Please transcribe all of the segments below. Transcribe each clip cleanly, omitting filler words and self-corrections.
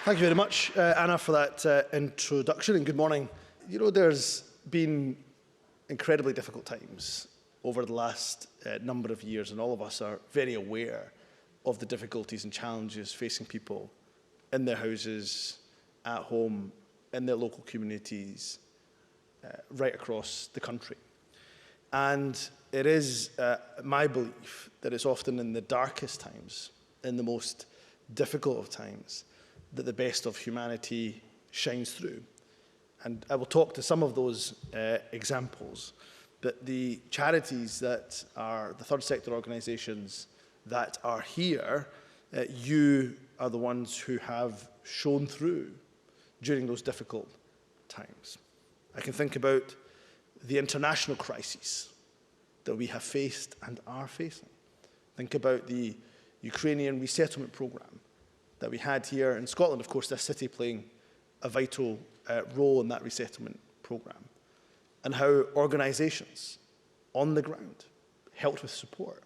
Thank you very much, Anna, for that introduction, and good morning. You know, there's been incredibly difficult times over the last number of years, and all of us are very aware of the difficulties and challenges facing people in their houses, at home, in their local communities, right across the country. And it is my belief that it's often in the darkest times, in the most difficult of times, that the best of humanity shines through. And I will talk to some of those examples. But the charities that are the third sector organisations that are here, you are the ones who have shown through during those difficult times. I can think about the international crises that we have faced and are facing. Think about the Ukrainian resettlement programme that we had here in Scotland, of course, this city playing a vital role in that resettlement programme, and how organisations on the ground helped with support,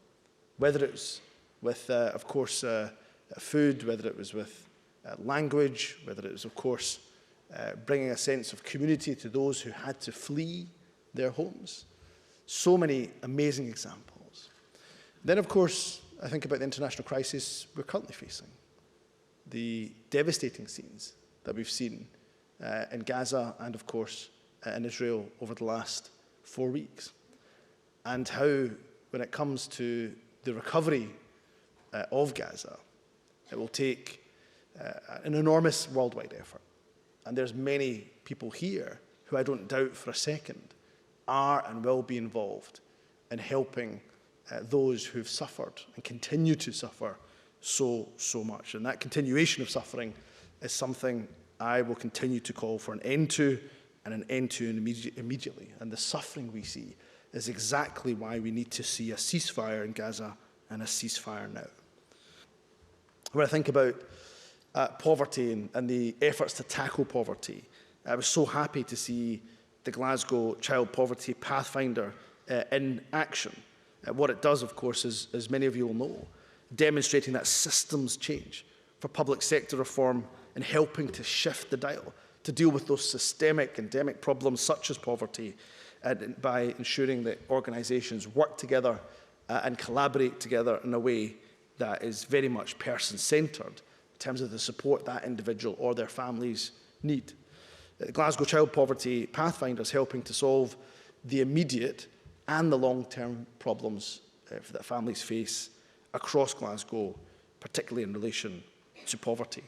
whether it was with, of course, food, whether it was with language, whether it was, of course, bringing a sense of community to those who had to flee their homes. So many amazing examples. Then, of course, I think about the international crisis we're currently facing, the devastating scenes that we've seen in Gaza and, of course, in Israel over the last 4 weeks, and how, when it comes to the recovery of Gaza, it will take an enormous worldwide effort. And there's many people here who I don't doubt for a second are and will be involved in helping those who've suffered and continue to suffer so much. And that continuation of suffering is something I will continue to call for an end to, and an end to immediately. And the suffering we see is exactly why we need to see a ceasefire in Gaza, and a ceasefire now. When I think about poverty and the efforts to tackle poverty, I was so happy to see the Glasgow Child Poverty Pathfinder in action. What it does, of course, is, as many of you will know, demonstrating that systems change for public sector reform and helping to shift the dial to deal with those systemic, endemic problems such as poverty, by ensuring that organisations work together and collaborate together in a way that is very much person-centred in terms of the support that individual or their families need. The Glasgow Child Poverty Pathfinder is helping to solve the immediate and the long-term problems that families face across Glasgow, particularly in relation to poverty.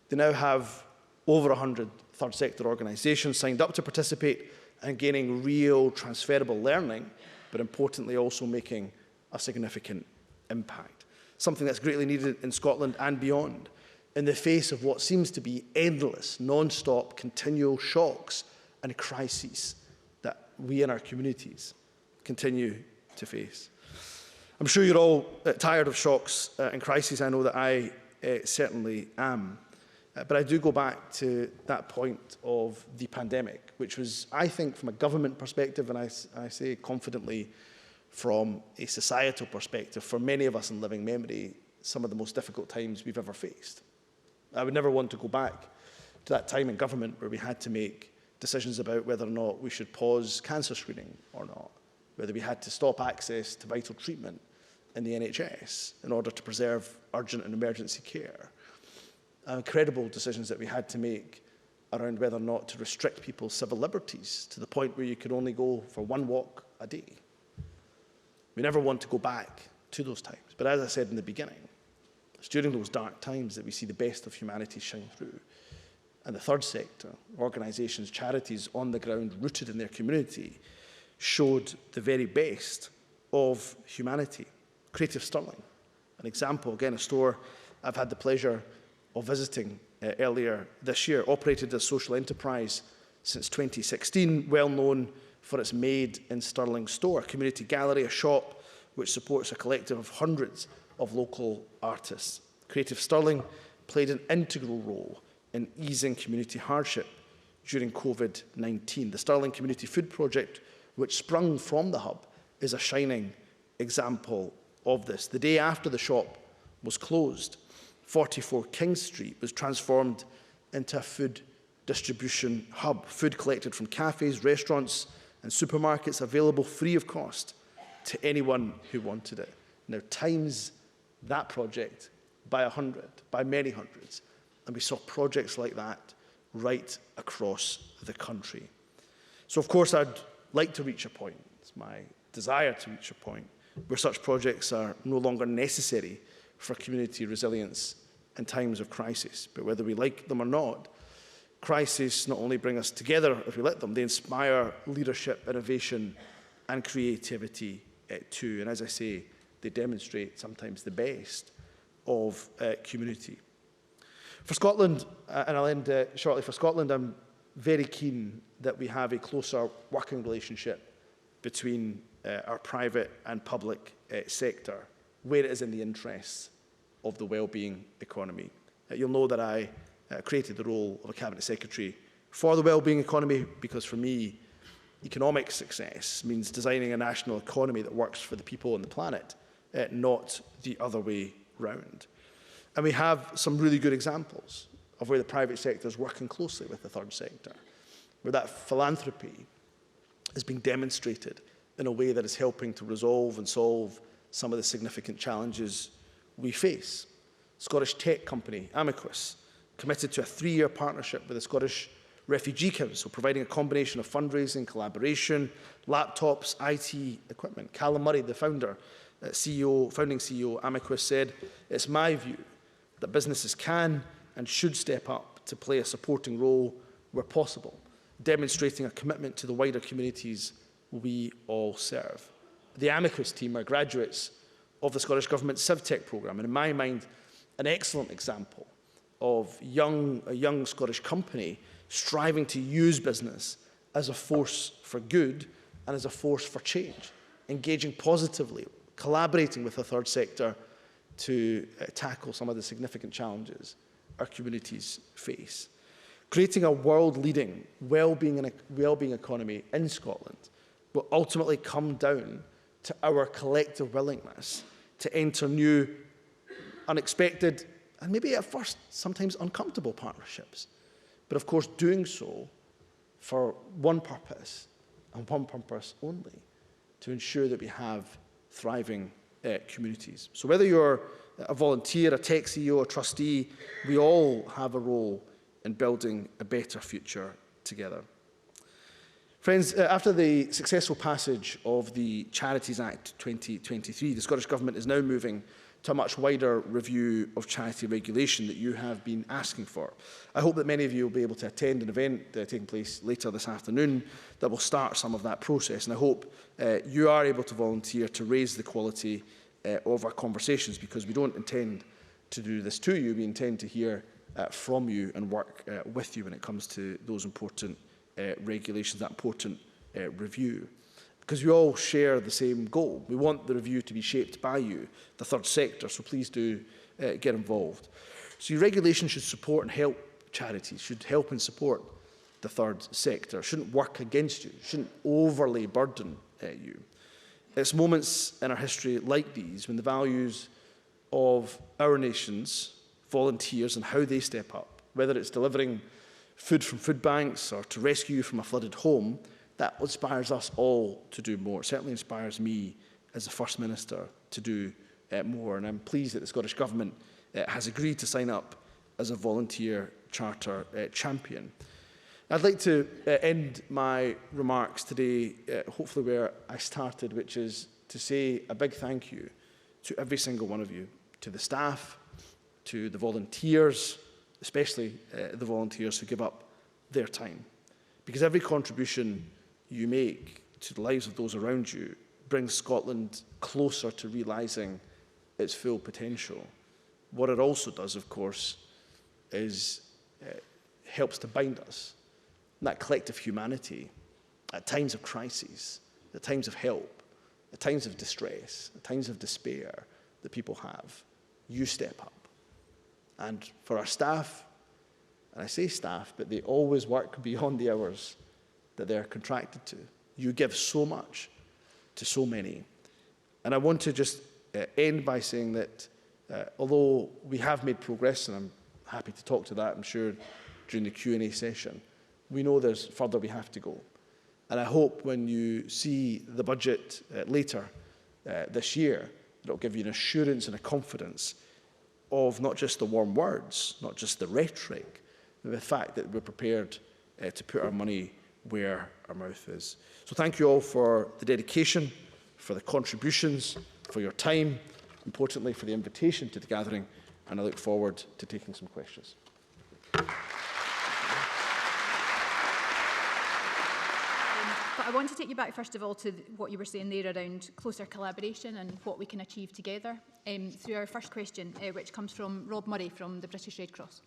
They now have over 100 third sector organisations signed up to participate and gaining real transferable learning, but importantly also making a significant impact. Something that's greatly needed in Scotland and beyond, in the face of what seems to be endless, non-stop, continual shocks and crises that we in our communities continue to face. I'm sure you're all tired of shocks and crises. I know that I certainly am. But I do go back to that point of the pandemic, which was, I think, from a government perspective, and I say confidently from a societal perspective, for many of us in living memory, some of the most difficult times we've ever faced. I would never want to go back to that time in government where we had to make decisions about whether or not we should pause cancer screening or not, whether we had to stop access to vital treatment in the NHS in order to preserve urgent and emergency care. Incredible decisions that we had to make around whether or not to restrict people's civil liberties to the point where you could only go for one walk a day. We never want to go back to those times. But as I said in the beginning, it's during those dark times that we see the best of humanity shine through. And the third sector, organisations, charities on the ground, rooted in their community, showed the very best of humanity. Creative Stirling, an example, again, a store I've had the pleasure of visiting earlier this year, operated as a social enterprise since 2016, well known for its Made in Stirling store, a community gallery, a shop which supports a collective of hundreds of local artists. Creative Stirling played an integral role in easing community hardship during COVID-19. The Stirling Community Food Project, which sprung from the hub, is a shining example of this. The day after the shop was closed, 44 King Street was transformed into a food distribution hub. Food collected from cafes, restaurants and supermarkets, available free of cost to anyone who wanted it. Now, times that project by 100, by many hundreds. And we saw projects like that right across the country. So, of course, I'd like to reach a point, it's my desire to reach a point, where such projects are no longer necessary for community resilience in times of crisis. But whether we like them or not, crises not only bring us together if we let them, they inspire leadership, innovation and creativity too. And as I say, they demonstrate sometimes the best of community. For Scotland, and I'll end shortly, for Scotland, I'm very keen that we have a closer working relationship between our private and public sector, where it is in the interests of the well-being economy. You'll know that I created the role of a Cabinet Secretary for the well-being economy because, for me, economic success means designing a national economy that works for the people on the planet, not the other way round. And we have some really good examples of where the private sector is working closely with the third sector, where that philanthropy is being demonstrated in a way that is helping to resolve and solve some of the significant challenges we face. Scottish tech company Amicus committed to a 3-year partnership with the Scottish Refugee Council, providing a combination of fundraising, collaboration, laptops, IT equipment. Callum Murray, the founding CEO Amicus, said, "It's my view that businesses can and should step up to play a supporting role where possible, demonstrating a commitment to the wider communities we all serve." The Amicus team are graduates of the Scottish Government's CivTech programme, and in my mind, an excellent example of a young Scottish company striving to use business as a force for good and as a force for change, engaging positively, collaborating with the third sector to tackle some of the significant challenges our communities face. Creating a world-leading well-being economy in Scotland will ultimately come down to our collective willingness to enter new, unexpected, and maybe at first sometimes uncomfortable partnerships. But of course, doing so for one purpose and one purpose only, to ensure that we have thriving communities. So whether you're a volunteer, a tech CEO, a trustee, we all have a role in building a better future together. Friends, after the successful passage of the Charities Act 2023, the Scottish Government is now moving to a much wider review of charity regulation that you have been asking for. I hope that many of you will be able to attend an event taking place later this afternoon that will start some of that process. And I hope you are able to volunteer to raise the quality of our conversations, because we don't intend to do this to you. We intend to hear from you and work with you when it comes to those important regulations, that important review. Because we all share the same goal. We want the review to be shaped by you, the third sector, so please do get involved. So your regulation should support and help charities, should help and support the third sector, shouldn't work against you, shouldn't overly burden you. It's moments in our history like these when the values of our nations, volunteers and how they step up, whether it's delivering food from food banks or to rescue you from a flooded home, that inspires us all to do more. It certainly inspires me as the First Minister to do more. And I'm pleased that the Scottish Government has agreed to sign up as a volunteer charter champion. I'd like to end my remarks today, hopefully where I started, which is to say a big thank you to every single one of you, to the staff, to the volunteers, especially the volunteers who give up their time. Because every contribution you make to the lives of those around you brings Scotland closer to realising its full potential. What it also does, of course, is helps to bind us, that collective humanity, at times of crises, at times of help, at times of distress, at times of despair that people have. You step up. And for our staff, and I say staff, but they always work beyond the hours that they're contracted to. You give so much to so many. And I want to just end by saying that although we have made progress, and I'm happy to talk to that, I'm sure during the Q&A session. We know there's further we have to go. And I hope when you see the budget later this year, that it'll give you an assurance and a confidence of not just the warm words, not just the rhetoric, but the fact that we're prepared to put our money where our mouth is. So thank you all for the dedication, for the contributions, for your time, importantly for the invitation to the gathering, and I look forward to taking some questions. But I want to take you back, first of all, to what you were saying there around closer collaboration and what we can achieve together through our first question, which comes from Rob Murray from the British Red Cross.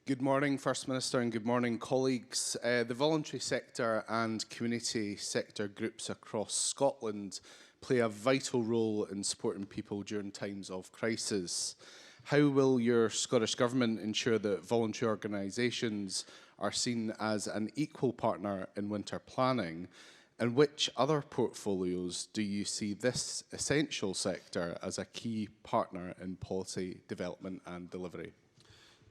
Good morning, First Minister, and good morning, colleagues. The voluntary sector and community sector groups across Scotland play a vital role in supporting people during times of crisis. How will your Scottish Government ensure that voluntary organisations are seen as an equal partner in winter planning? And which other portfolios do you see this essential sector as a key partner in policy development and delivery?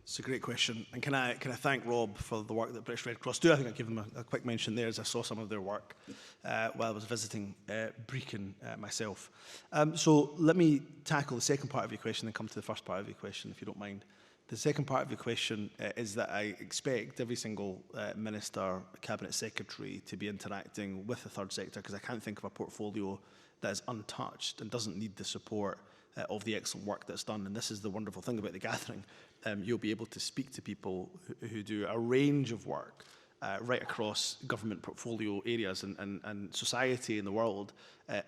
It's a great question, and can I thank Rob for the work that British Red Cross do. I think I'll give them a quick mention there, as I saw some of their work while I was visiting Brecon myself. So let me tackle the second part of your question and come to the first part of your question, if you don't mind. The second part of your question is that I expect every single Minister, Cabinet Secretary to be interacting with the third sector, because I can't think of a portfolio that is untouched and doesn't need the support of the excellent work that's done. And this is the wonderful thing about the gathering. You'll be able to speak to people who do a range of work right across government portfolio areas, and society in the world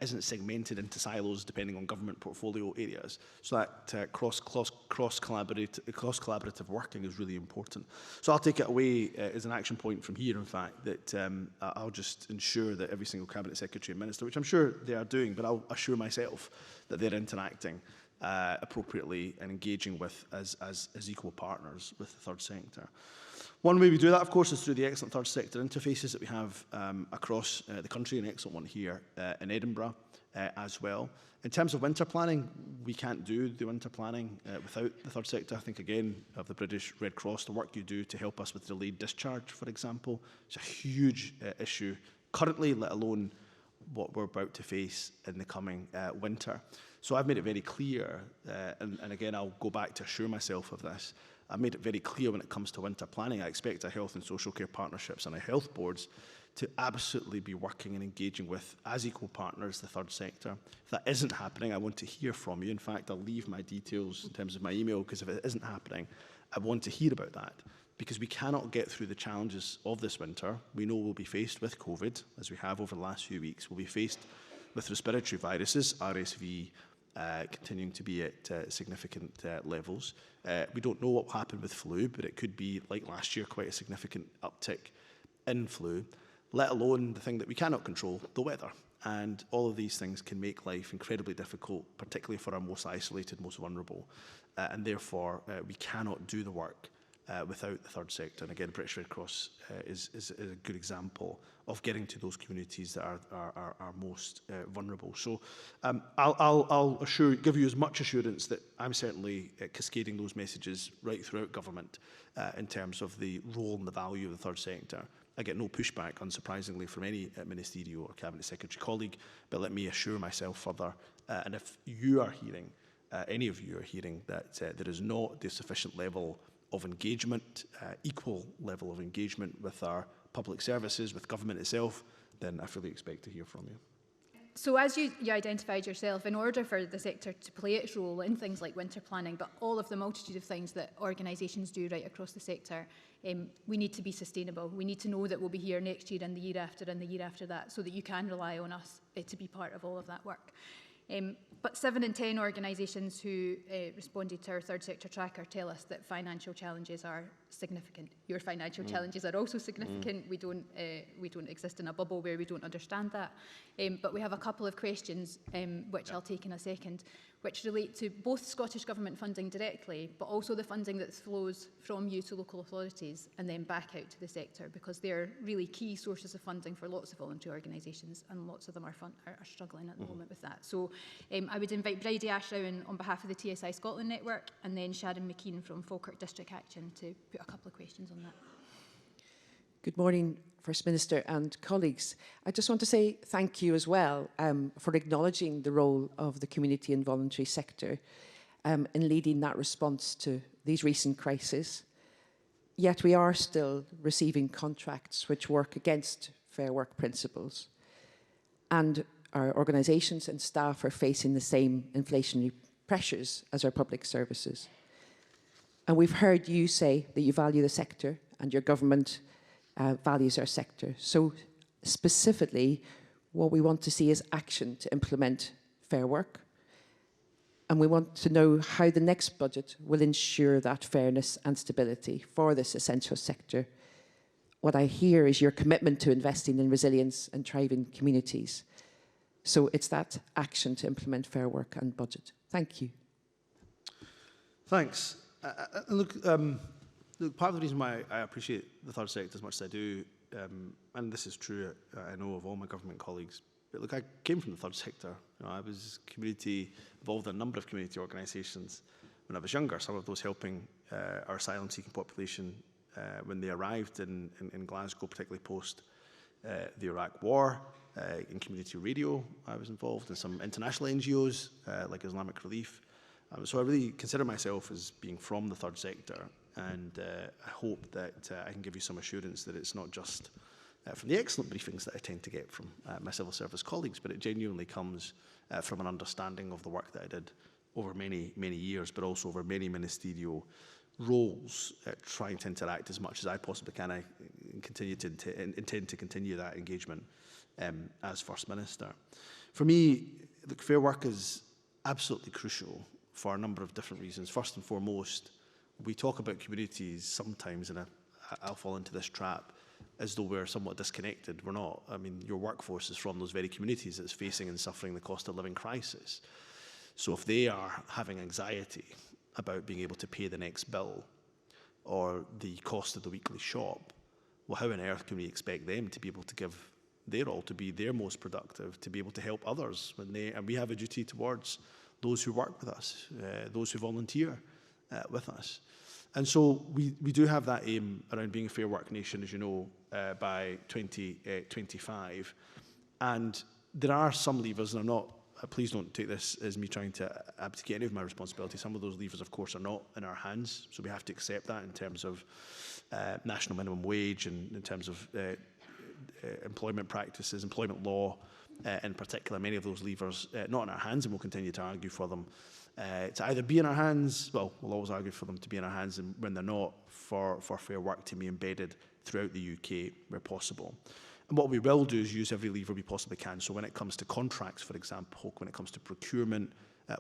isn't segmented into silos depending on government portfolio areas. So that cross-collaborative working is really important. So I'll take it away as an action point from here, in fact, that I'll just ensure that every single Cabinet Secretary and Minister, which I'm sure they are doing, but I'll assure myself that they're interacting appropriately and engaging with as equal partners with the third sector. One way we do that, of course, is through the excellent third sector interfaces that we have across the country, an excellent one here in Edinburgh as well. In terms of winter planning, we can't do the winter planning without the third sector. I think, again, of the British Red Cross, the work you do to help us with delayed discharge, for example, is a huge issue currently, let alone what we're about to face in the coming winter. So I've made it very clear, and again, I'll go back to assure myself of this, I've made it very clear when it comes to winter planning, I expect our health and social care partnerships and our health boards to absolutely be working and engaging with, as equal partners, the third sector. If that isn't happening, I want to hear from you. In fact, I'll leave my details in terms of my email, because if it isn't happening, I want to hear about that. Because we cannot get through the challenges of this winter. We know we'll be faced with COVID, as we have over the last few weeks. We'll be faced with respiratory viruses, RSV, continuing to be at significant levels. We don't know what will happen with flu, but it could be, like last year, quite a significant uptick in flu, let alone the thing that we cannot control, the weather. And all of these things can make life incredibly difficult, particularly for our most isolated, most vulnerable. And therefore, we cannot do the work without the third sector. And again, British Red Cross is a good example of getting to those communities that are most vulnerable. So I'll give you as much assurance that I'm certainly cascading those messages right throughout government in terms of the role and the value of the third sector. I get no pushback, unsurprisingly, from any ministerial or cabinet secretary colleague, but let me assure myself further. And if you are hearing, any of you are hearing that there is not the sufficient level of engagement, equal level of engagement with our public services, with government itself, then I fully expect to hear from you. So as you identified yourself, in order for the sector to play its role in things like winter planning, but all of the multitude of things that organisations do right across the sector, we need to be sustainable. We need to know that we'll be here next year and the year after and the year after that, so that you can rely on us to be part of all of that work. But 7 in 10 organisations who responded to our third sector tracker tell us that financial challenges are significant. Your financial challenges are also significant. We don't exist in a bubble where we don't understand that. But we have a couple of questions, which I'll take in a second, which relate to both Scottish Government funding directly, but also the funding that flows from you to local authorities and then back out to the sector, because they're really key sources of funding for lots of voluntary organisations, and lots of them are struggling at the moment with that. So I would invite Bridie Ashrown on behalf of the TSI Scotland Network, and then Sharon McKean from Falkirk District Action to put a got a couple of questions on that. Good morning, First Minister and colleagues. I just want to say thank you as well for acknowledging the role of the community and voluntary sector in leading that response to these recent crises. Yet we are still receiving contracts which work against fair work principles. And our organisations and staff are facing the same inflationary pressures as our public services. And we've heard you say that you value the sector and your government values our sector. So specifically, what we want to see is action to implement fair work. And we want to know how the next budget will ensure that fairness and stability for this essential sector. What I hear is your commitment to investing in resilience and thriving communities. So it's that action to implement fair work and budget. Thank you. Thanks. Look, part of the reason why I appreciate the third sector as much as I do, and this is true, I know, of all my government colleagues, but look, I came from the third sector. You know, I was community involved in a number of community organisations when I was younger, some of those helping our asylum-seeking population when they arrived in Glasgow, particularly post the Iraq War. In community radio, I was involved in some international NGOs like Islamic Relief. So I really consider myself as being from the third sector, and I hope that I can give you some assurance that it's not just from the excellent briefings that I tend to get from my civil service colleagues, but it genuinely comes from an understanding of the work that I did over many, many years, but also over many ministerial roles, trying to interact as much as I possibly can. I continue to intend to continue that engagement as First Minister. For me, look, fair work is absolutely crucial for a number of different reasons. First and foremost, we talk about communities sometimes, and I'll fall into this trap, as though we're somewhat disconnected. We're not. I mean, your workforce is from those very communities that's facing and suffering the cost of living crisis. So if they are having anxiety about being able to pay the next bill or the cost of the weekly shop, well, how on earth can we expect them to be able to give their all, to be their most productive, to be able to help others when they, and we have a duty towards those who work with us, those who volunteer with us. And so we do have that aim around being a fair work nation, as you know, by 2025. And there are some levers, and I'm not, please don't take this as me trying to abdicate any of my responsibility. Some of those levers, of course, are not in our hands. So we have to accept that in terms of national minimum wage and in terms of employment practices, employment law, in particular. Many of those levers not in our hands, and we'll continue to argue for them to either be in our hands, well, we'll always argue for them to be in our hands, and when they're not, for fair work to be embedded throughout the UK where possible. And what we will do is use every lever we possibly can. So when it comes to contracts, for example, when it comes to procurement,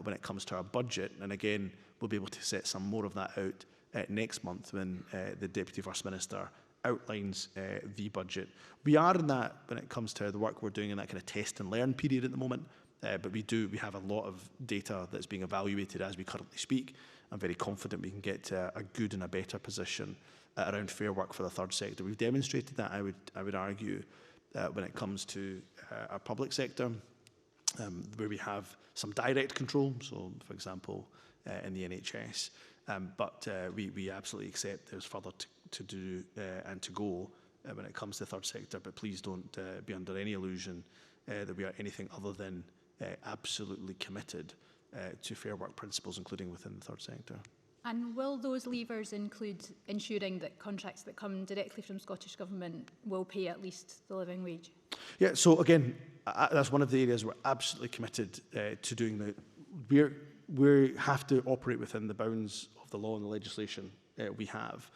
when it comes to our budget, and again, we'll be able to set some more of that out next month when the Deputy First Minister outlines the budget. We are in that, when it comes to the work we're doing in that kind of test and learn period at the moment, but we have a lot of data that's being evaluated as we currently speak. I'm very confident we can get to a good and a better position around fair work for the third sector. We've demonstrated that, I would argue, when it comes to our public sector, where we have some direct control, so for example, in the NHS, but we absolutely accept there's further to do and to go when it comes to the third sector, but please don't be under any illusion that we are anything other than absolutely committed to fair work principles, including within the third sector. And will those levers include ensuring that contracts that come directly from Scottish Government will pay at least the living wage? Yeah, so again, that's one of the areas we're absolutely committed to doing. We have to operate within the bounds of the law and the legislation we have.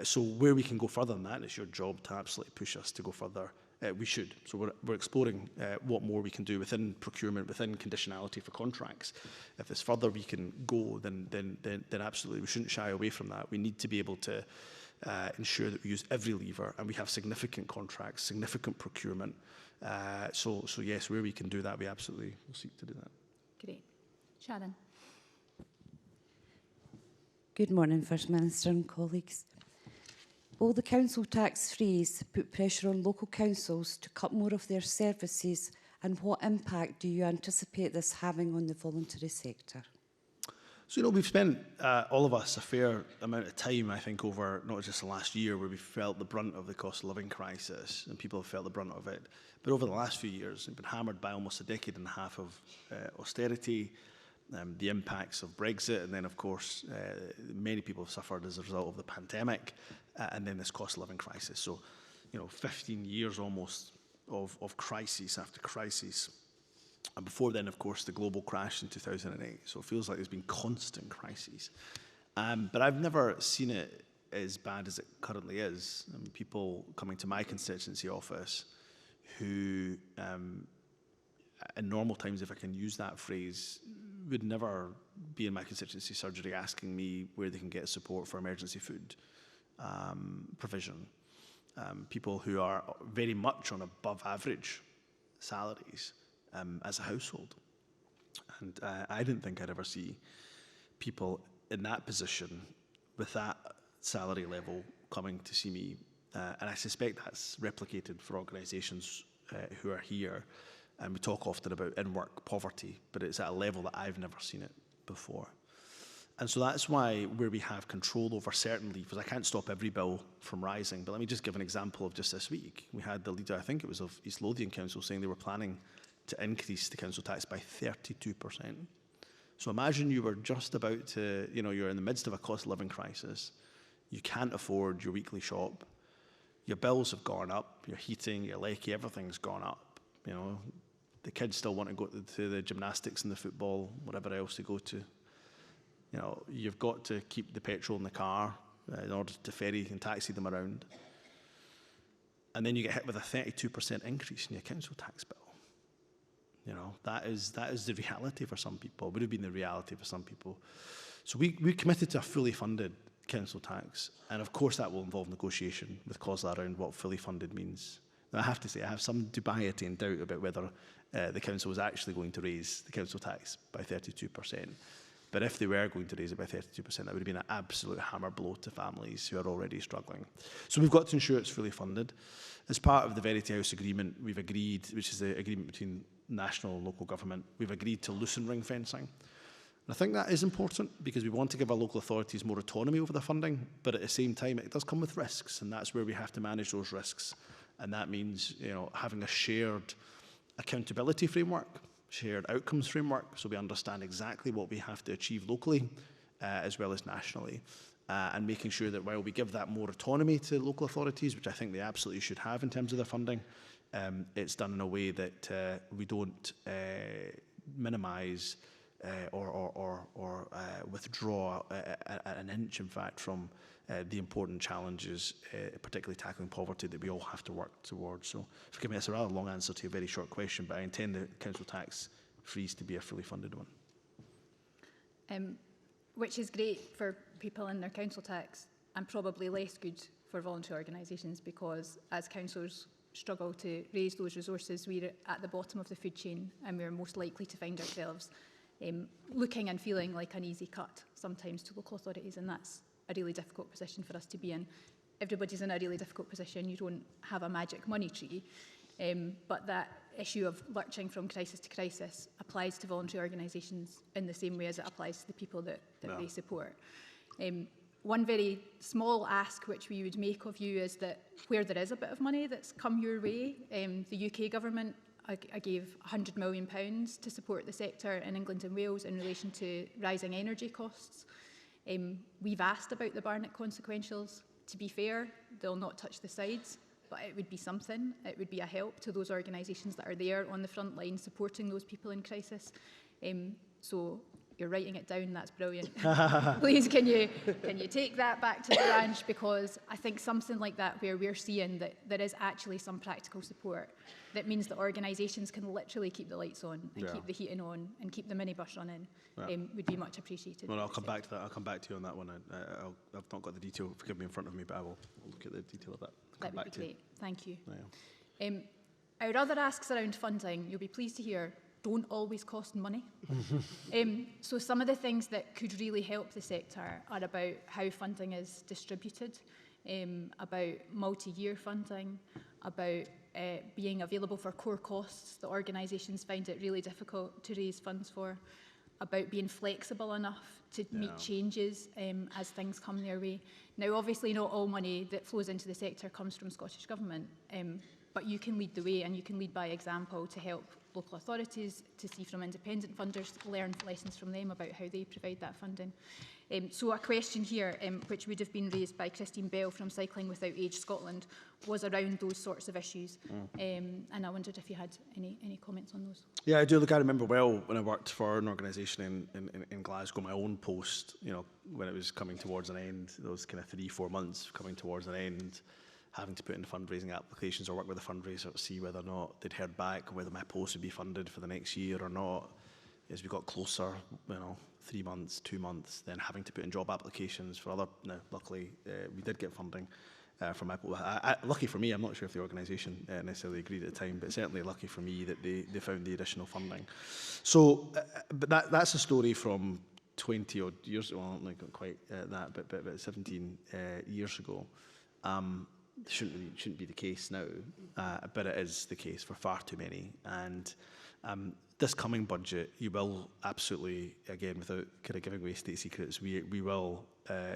So where we can go further than that, it's your job to absolutely push us to go further. We should. So we're exploring what more we can do within procurement, within conditionality for contracts. If there's further we can go, then absolutely we shouldn't shy away from that. We need to be able to ensure that we use every lever, and we have significant contracts, significant procurement. So yes, where we can do that, we absolutely will seek to do that. Great. Sharon. Good morning, First Minister and colleagues. Will the council tax freeze put pressure on local councils to cut more of their services, and what impact do you anticipate this having on the voluntary sector? So, we've spent, all of us, a fair amount of time, I think, over not just the last year where we felt the brunt of the cost of living crisis, and people have felt the brunt of it, but over the last few years, we've been hammered by almost a decade and a half of austerity, the impacts of Brexit, and then, of course, many people have suffered as a result of the pandemic, and then this cost of living crisis. So, 15 years almost of crisis after crisis. And before then, of course, the global crash in 2008. So it feels like there's been constant crises. But I've never seen it as bad as it currently is. I mean, people coming to my constituency office who, in normal times, if I can use that phrase, would never be in my constituency surgery asking me where they can get support for emergency food provision. People who are very much on above average salaries as a household. And I didn't think I'd ever see people in that position with that salary level coming to see me. And I suspect that's replicated for organisations who are here. And we talk often about in-work poverty, but it's at a level that I've never seen it before. And so that's why where we have control over certain levers, I can't stop every bill from rising, but let me just give an example of just this week. We had the leader, I think it was of East Lothian Council, saying they were planning to increase the council tax by 32%. So imagine you were just about to, you're in the midst of a cost of living crisis, you can't afford your weekly shop, your bills have gone up, your heating, your lecky, everything's gone up. The kids still want to go to the gymnastics and the football, whatever else they go to. You've got to keep the petrol in the car in order to ferry and taxi them around. And then you get hit with a 32% increase in your council tax bill. That is the reality for some people. It would have been the reality for some people. So we committed to a fully funded council tax. And of course that will involve negotiation with COSLA around what fully funded means. Now I have to say, I have some dubiety and doubt about whether the council was actually going to raise the council tax by 32%. But if they were going to raise it by 32%, that would have been an absolute hammer blow to families who are already struggling. So we've got to ensure it's fully funded. As part of the Verity House agreement, we've agreed, which is the agreement between national and local government, we've agreed to loosen ring fencing. And I think that is important because we want to give our local authorities more autonomy over the funding, but at the same time, it does come with risks, and that's where we have to manage those risks. And that means, having a shared accountability framework, shared outcomes framework, so we understand exactly what we have to achieve locally as well as nationally, and making sure that while we give that more autonomy to local authorities, which I think they absolutely should have in terms of their funding, it's done in a way that we don't minimise or withdraw an inch, in fact, from the important challenges, particularly tackling poverty, that we all have to work towards. So forgive me, that's a rather long answer to a very short question, but I intend the council tax freeze to be a fully funded one. Which is great for people in their council tax and probably less good for voluntary organisations, because as councillors struggle to raise those resources, we're at the bottom of the food chain and we're most likely to find ourselves looking and feeling like an easy cut sometimes to local authorities, and that's a really difficult position for us to be in. Everybody's in a really difficult position. You don't have a magic money tree, but that issue of lurching from crisis to crisis applies to voluntary organisations in the same way as it applies to the people that they support. One very small ask which we would make of you is that where there is a bit of money that's come your way, the UK government I gave £100 million to support the sector in England and Wales in relation to rising energy costs. We've asked about the Barnett consequentials. To be fair, they'll not touch the sides, but it would be something. It would be a help to those organisations that are there on the front line supporting those people in crisis. So you're writing it down, that's brilliant. Please, can you take that back to the branch, because I think something like that where we're seeing that there is actually some practical support, that means that organisations can literally keep the lights on and keep the heating on and keep the minibus running, would be much appreciated. Well, I'll come back to that. I'll come back to you on that one. I've not got the detail, forgive me, in front of me, but I will look at the detail of that. That would be great. Thank you. Our other asks around funding, you'll be pleased to hear, don't always cost money. So some of the things that could really help the sector are about how funding is distributed, about multi-year funding, about being available for core costs that organisations find it really difficult to raise funds for, about being flexible enough to make changes as things come their way. Now, obviously, not all money that flows into the sector comes from Scottish Government, but you can lead the way, and you can lead by example to help local authorities to see from independent funders, learn lessons from them about how they provide that funding. So a question here, which would have been raised by Christine Bell from Cycling Without Age Scotland, was around those sorts of issues. And I wondered if you had any comments on those. Yeah, I do. Look, I remember well when I worked for an organisation in Glasgow, my own post, you know, when it was coming towards an end, those kind of 3-4 months coming towards an end, having to put in fundraising applications or work with a fundraiser to see whether or not they'd heard back, whether my post would be funded for the next year or not. As we got closer, you know, 3 months, 2 months, then having to put in job applications for other. Now, luckily, we did get funding from my. Lucky for me, I'm not sure if the organisation necessarily agreed at the time, but certainly lucky for me that they found the additional funding. So, but that's a story from 20 odd years. Well, not quite that, but 17 years ago. Shouldn't be the case now, but it is the case for far too many. And this coming budget, you will absolutely, again, without kind of giving away state secrets, we will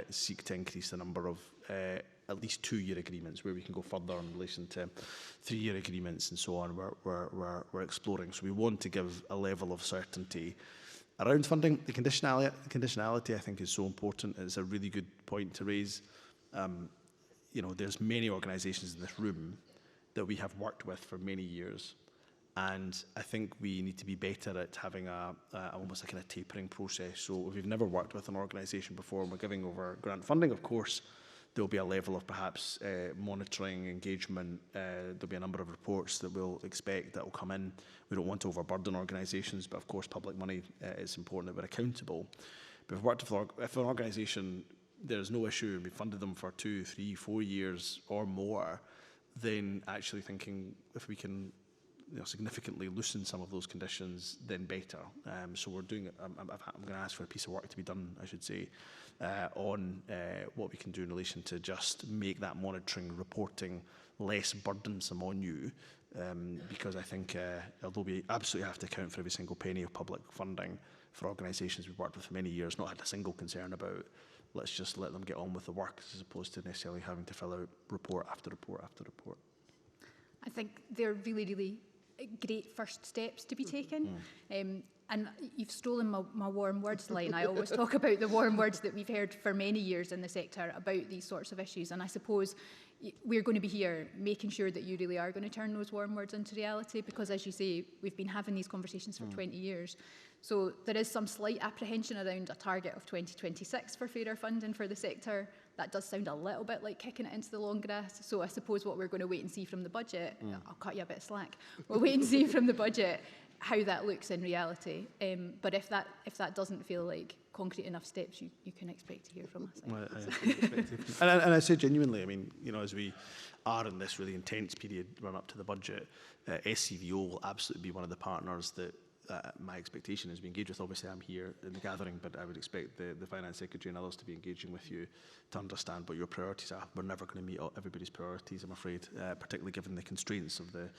seek to increase the number of at least 2-year agreements, where we can go further in relation to 3-year agreements and so on. We're exploring. So we want to give a level of certainty around funding. The conditionality, I think, is so important. It's a really good point to raise. You know, there's many organisations in this room that we have worked with for many years, and I think we need to be better at having almost a kind of tapering process. So if we've never worked with an organisation before and we're giving over grant funding, of course, there'll be a level of perhaps monitoring, engagement. There'll be a number of reports that we'll expect that will come in. We don't want to overburden organisations, but of course public money is important that we're accountable. But if an organisation, there's no issue, we funded them for 2, 3, 4 years or more, then actually thinking if we can, you know, significantly loosen some of those conditions, then better. So we're doing, I'm going to ask for a piece of work to be done, I should say, on what we can do in relation to just make that monitoring, reporting less burdensome on you, because I think although we absolutely have to account for every single penny of public funding for organisations we've worked with for many years, not had a single concern about, let's just let them get on with the work as opposed to necessarily having to fill out report after report after report. I think they're really, really great first steps to be taken. And you've stolen my warm words line. I always talk about the warm words that we've heard for many years in the sector about these sorts of issues. And I suppose we're going to be here making sure that you really are going to turn those warm words into reality, because, as you say, we've been having these conversations for 20 years. So there is some slight apprehension around a target of 2026 for fairer funding for the sector. That does sound a little bit like kicking it into the long grass. So I suppose what we're going to wait and see from the budget, I'll cut you a bit of slack, we'll wait and see from the budget how that looks in reality. But if that doesn't feel like concrete enough steps, you can expect to hear from us. And I say genuinely, I mean, you know, as we are in this really intense period run up to the budget, SCVO will absolutely be one of the partners that my expectation is we engage with. Obviously, I'm here in the gathering, but I would expect the Finance Secretary and others to be engaging with you to understand what your priorities are. We're never going to meet everybody's priorities, I'm afraid, particularly given the constraints of the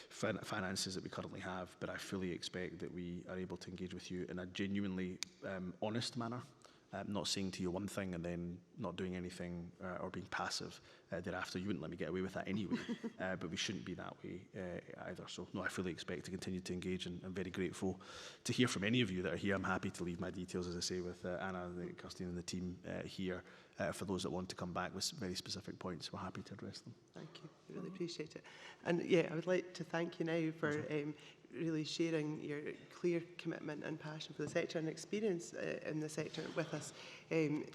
finances that we currently have. But I fully expect that we are able to engage with you in a genuinely honest manner. Not saying to you one thing and then not doing anything or being passive thereafter. You wouldn't let me get away with that anyway, but we shouldn't be that way either. So no, I fully expect to continue to engage, and I'm very grateful to hear from any of you that are here. I'm happy to leave my details, as I say, with Anna, Kirsten and the team here for those that want to come back with very specific points. We're happy to address them. Thank you, I really appreciate it. And yeah, I would like to thank you now for really sharing your clear commitment and passion for the sector and experience in the sector with us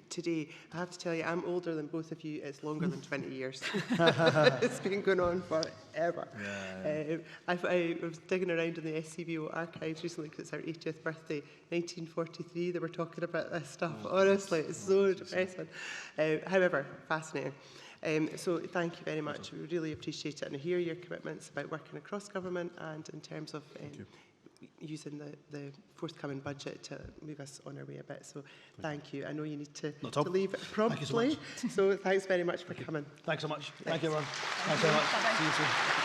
today. I have to tell you, I'm older than both of you. It's longer than 20 years. It's been going on forever. Yeah. I was digging around in the SCVO archives recently because it's our 80th birthday, 1943. They were talking about this stuff. Honestly, it's so depressing. However, fascinating. So thank you very much. We really appreciate it, and I hear your commitments about working across government and in terms of using the forthcoming budget to move us on our way a bit. So thank you. I know you need to leave promptly. So thanks very much for coming. Thanks so much. Thank you, everyone. Thanks very much. See you soon.